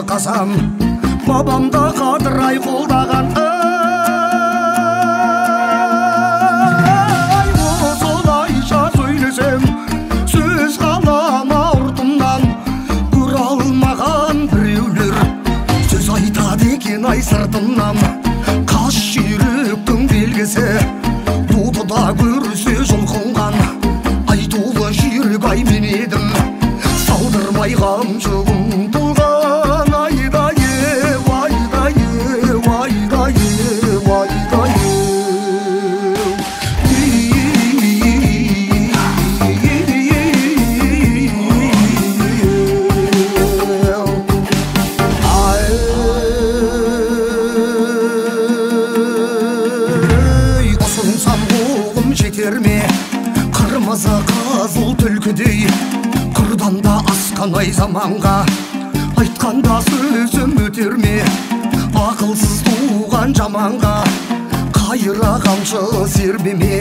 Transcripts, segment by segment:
сақтасам, бабамда қадырай қолдаған. Осылайша сөйлесем, сөз қалама ұртымнан, көре алмаған біреулер сөз айтады екен ай сыртымнан. Қас жүйріктің белгісі, тудыда көрсе жұлқынған, айтулы жүйрік ай мен едім, салдырмай қамшы ұмтылған. Айдайы, айдайы, айдайы, айдайы. Ұсынсам қолым жетер ме, қырмызы қызыл түлкідей, қырдан да асқан ай заманға, айтқанда сөзім өтер ме, ақылсыз туған жаманға, қайыра қамшы сербеме,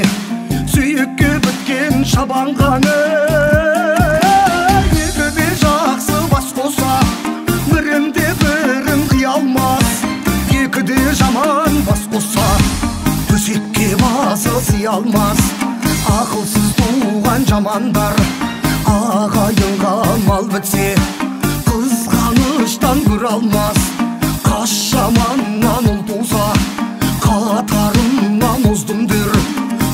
сүйекке біткен шабанға. Екіде жақсы бас қоса, бірінде бірін қия алмас, екіде жаман бас қоса, төсекке басы сыя алмас. Ақылсыз туған жамандар ағайынға мал бітсе, қызғаныштан көре алмас. Қас жаманнан ұл туса, қатарымнан оздымдыр,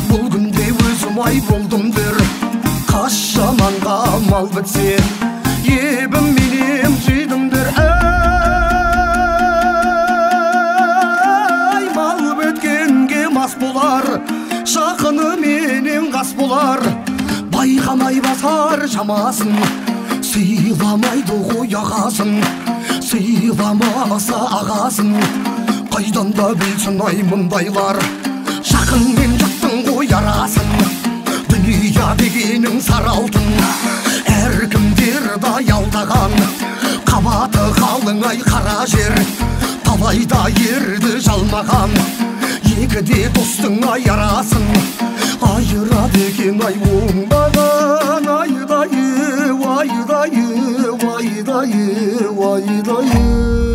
бұл күнде өзім ай болдымдыр. Қас жаманға мал бітсе, ебім менем жидімдір. Ай, мал біткенге мас болар, жақыны менен қас болар, байқамай басар жамасын, сыйламайды ғой ағасын, сыйламаса ағасын, қайдан да білсін ай мұндайлар. Жақын мен жұрттың ғой арасын, дүния дегенің сары алтын, әркімдерді аялдаған, қабаты қалың ай қара жер, талайда ерді жалмаған. Екіде достың ай арасын, айырады екен ай оңбаған. Айдайы, айдайы, айдайы, айдайы.